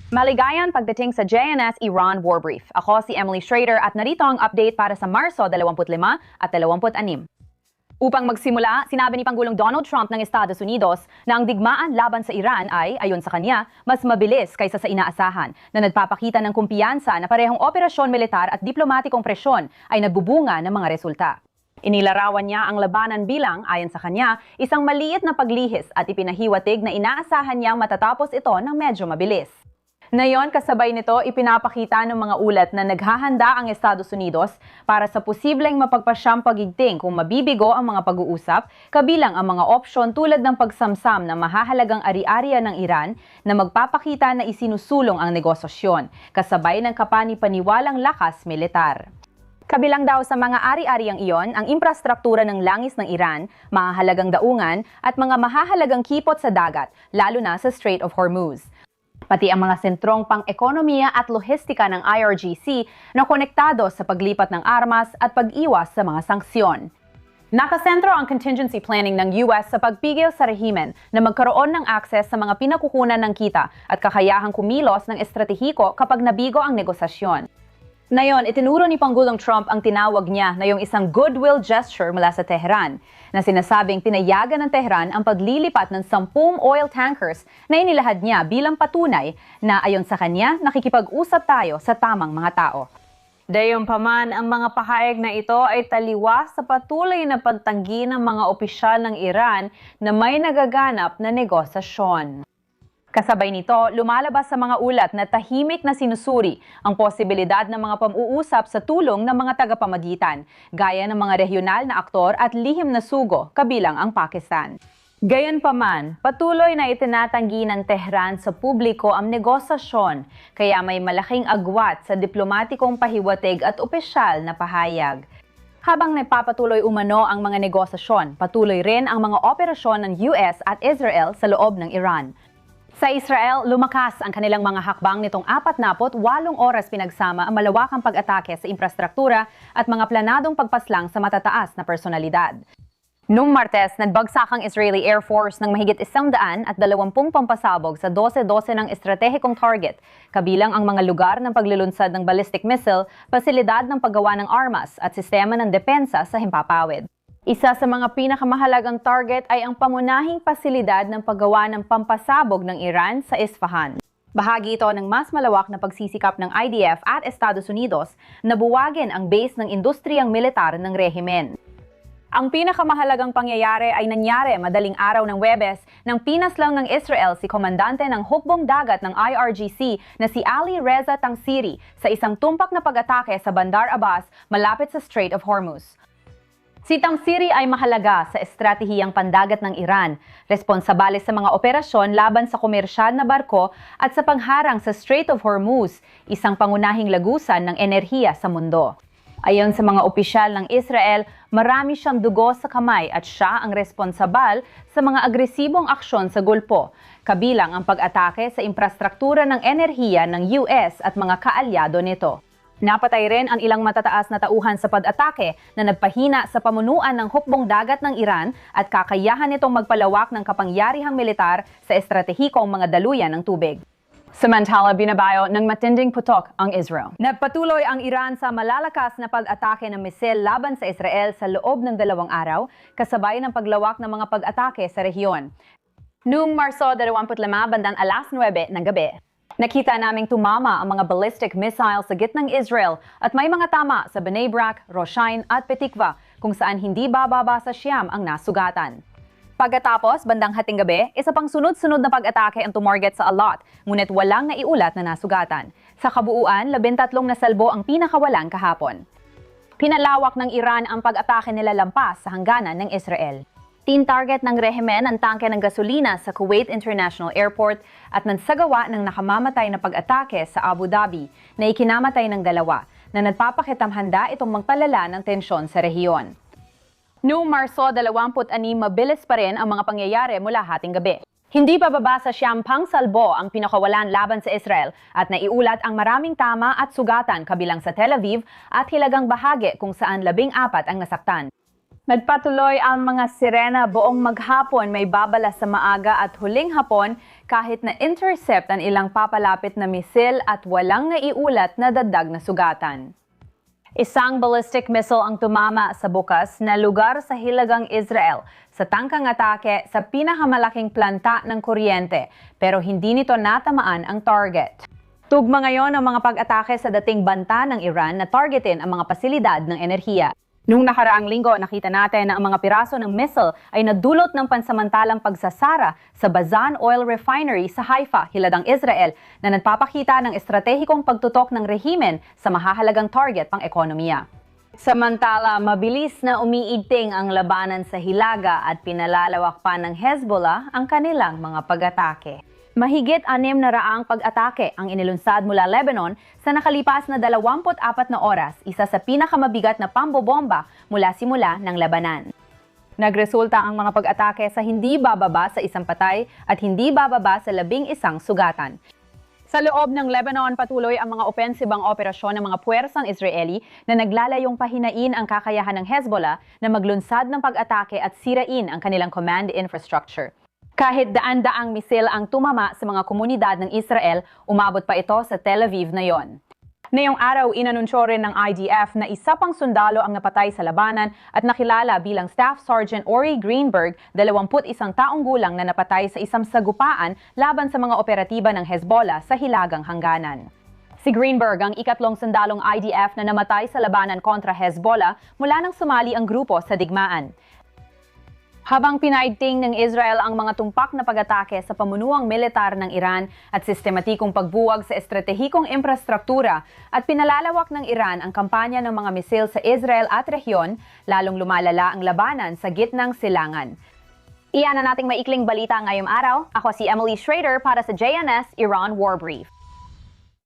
Maligayang pagdating sa JNS Iran War Brief. Ako si Emily Schrader at narito ang update para sa Marso 25 at 26. Upang magsimula, sinabi ni Pangulong Donald Trump ng Estados Unidos na ang digmaan laban sa Iran ay, ayon sa kanya, mas mabilis kaysa sa inaasahan, na nagpapakita ng kumpiyansa na parehong operasyon militar at diplomatikong presyon ay nagbubunga ng mga resulta. Inilarawan niya ang labanan bilang, ayon sa kanya, isang maliit na paglihis at ipinahiwatig na inaasahan niyang matatapos ito ng medyo mabilis. Ngayon, kasabay nito, ipinapakita ng mga ulat na naghahanda ang Estados Unidos para sa posibleng mapagpasyang pagigting kung mabibigo ang mga pag-uusap, kabilang ang mga opsyon tulad ng pagsamsam ng mahahalagang ari-ariya ng Iran na magpapakita na isinusulong ang negosasyon, kasabay ng kapanipaniwalang lakas militar. Kabilang daw sa mga ari-ariyang iyon ang infrastruktura ng langis ng Iran, mahahalagang daungan at mga mahahalagang kipot sa dagat, lalo na sa Strait of Hormuz. Pati ang mga sentrong pang-ekonomiya at lohistika ng IRGC na konektado sa paglipat ng armas at pag-iwas sa mga sanksyon. Nakasentro ang contingency planning ng US sa pagpigil sa rehimen na magkaroon ng akses sa mga pinakukunan ng kita at kakayahang kumilos ng estratehiko kapag nabigo ang negosasyon. Ngayon, itinuro ni Pangulong Trump ang tinawag niya na yung isang goodwill gesture mula sa Tehran, na sinasabing pinayagan ng Tehran ang paglilipat ng 10 oil tankers na inilahad niya bilang patunay na ayon sa kanya, nakikipag-usap tayo sa tamang mga tao. Gayunpaman, ang mga pahayag na ito ay taliwas sa patuloy na pagtanggi ng mga opisyal ng Iran na may nagaganap na negosasyon. Kasabay nito, lumalabas sa mga ulat na tahimik na sinusuri ang posibilidad ng mga pag-uusap sa tulong ng mga tagapamagitan, gaya ng mga regional na aktor at lihim na sugo, kabilang ang Pakistan. Gayunpaman, patuloy na itinatanggi ng Tehran sa publiko ang negosasyon, kaya may malaking agwat sa diplomatikong pahiwatig at opisyal na pahayag. Habang nagpapatuloy umano ang mga negosasyon, patuloy rin ang mga operasyon ng US at Israel sa loob ng Iran. Sa Israel, lumakas ang kanilang mga hakbang nitong 48 oras pinagsama ang malawakang pag-atake sa infrastruktura at mga planadong pagpaslang sa matataas na personalidad. Noong Martes, nagbagsak ang Israeli Air Force ng mahigit 120 pampasabog sa 12 ng estratehikong target, kabilang ang mga lugar ng paglulunsad ng ballistic missile, pasilidad ng paggawa ng armas at sistema ng depensa sa himpapawid. Isa sa mga pinakamahalagang target ay ang pamunahing pasilidad ng paggawa ng pampasabog ng Iran sa Isfahan. Bahagi ito ng mas malawak na pagsisikap ng IDF at Estados Unidos na buwagin ang base ng industriyang militar ng rehimen. Ang pinakamahalagang pangyayari ay nangyari madaling araw ng Huwebes nang pinaslang ng Israel si komandante ng hukbong dagat ng IRGC na si Ali Reza Tangsiri sa isang tumpak na pag-atake sa Bandar Abbas malapit sa Strait of Hormuz. Si Tangsiri ay mahalaga sa estratehiyang pandagat ng Iran, responsabale sa mga operasyon laban sa komersyal na barko at sa pangharang sa Strait of Hormuz, isang pangunahing lagusan ng enerhiya sa mundo. Ayon sa mga opisyal ng Israel, marami siyang dugo sa kamay at siya ang responsabal sa mga agresibong aksyon sa Gulpo, kabilang ang pag-atake sa infrastruktura ng enerhiya ng US at mga kaalyado nito. Napatay rin ang ilang matataas na tauhan sa pag-atake na nagpahina sa pamunuan ng hukbong dagat ng Iran at kakayahan nitong magpalawak ng kapangyarihang militar sa estratehikong mga daluyan ng tubig. Samantala, binabayo ng matinding putok ang Israel. Nagpatuloy ang Iran sa malalakas na pag-atake ng misil laban sa Israel sa loob ng 2 araw, kasabay ng paglawak ng mga pag-atake sa rehiyon. Noong Marso 25 bandang 9:00 ng gabi, nakita naming tumama ang mga ballistic missiles sa gitnang Israel at may mga tama sa Bnei Brak, Roshain at Petikva kung saan hindi bababa sa 9 ang nasugatan. Pagkatapos, bandang hating gabi, isa pang sunod-sunod na pag-atake ang tumorget sa Alat, ngunit walang naiulat na nasugatan. Sa kabuuan, 13 nasalbo ang pinakawalan kahapon. Pinalawak ng Iran ang pag-atake nila lampas sa hangganan ng Israel. Tin-target ng rehimen ang tangke ng gasolina sa Kuwait International Airport at nagsagawa ng nakamamatay na pag-atake sa Abu Dhabi na ikinamatay ng 2 na nagpapakitang handa itong magpalala ng tensyon sa rehiyon. Noong Marso 26, mabilis pa rin ang mga pangyayari mula hating gabi. Hindi pa baba sa 9 salbo ang pinakawalan laban sa Israel at naiulat ang maraming tama at sugatan kabilang sa Tel Aviv at hilagang bahagi kung saan 14 ang nasaktan. Nagpatuloy ang mga sirena buong maghapon, may babala sa maaga at huling hapon kahit na intercept ang ilang papalapit na misil at walang naiulat na dagdag na sugatan. Isang ballistic missile ang tumama sa bukas na lugar sa Hilagang Israel sa tangkang atake sa pinakamalaking planta ng kuryente pero hindi nito natamaan ang target. Tugma ngayon ang mga pag-atake sa dating banta ng Iran na targetin ang mga pasilidad ng enerhiya. Nung nakaraang linggo, nakita natin na ang mga piraso ng missile ay nadulot ng pansamantalang pagsasara sa Bazan Oil Refinery sa Haifa, Hilagang Israel, na nagpapakita ng estratehikong pagtutok ng rehimen sa mahahalagang target pang ekonomiya. Samantala, mabilis na umiigting ang labanan sa Hilaga at pinalalawak pa ng Hezbollah ang kanilang mga pag-atake. Mahigit 6 na raang pag-atake ang inilunsad mula Lebanon sa nakalipas na 24 na oras, isa sa pinakamabigat na pambobomba mula simula ng labanan. Nagresulta ang mga pag-atake sa hindi bababa sa 1 patay at hindi bababa sa 11 sugatan. Sa loob ng Lebanon, patuloy ang mga opensibang operasyon ng mga puwersang Israeli na naglalayong pahinain ang kakayahan ng Hezbollah na maglunsad ng pag-atake at sirain ang kanilang command infrastructure. Kahit daan-daang misil ang tumama sa mga komunidad ng Israel, umabot pa ito sa Tel Aviv na yon. Ngayong araw, inanunsyo rin ng IDF na isa pang sundalo ang napatay sa labanan at nakilala bilang Staff Sergeant Ori Greenberg, 21 taong gulang na napatay sa isang sagupaan laban sa mga operatiba ng Hezbollah sa Hilagang Hangganan. Si Greenberg ang ikatlong sundalong IDF na namatay sa labanan kontra Hezbollah mula nang sumali ang grupo sa digmaan. Habang pinaigting ng Israel ang mga tumpak na pag-atake sa pamunuang militar ng Iran at sistematikong pagbuwag sa estratehikong infrastruktura at pinalalawak ng Iran ang kampanya ng mga misil sa Israel at rehiyon, lalong lumalala ang labanan sa gitnang silangan. Iyan ang nating maikling balita ngayong araw. Ako si Emily Schrader para sa JNS Iran War Brief.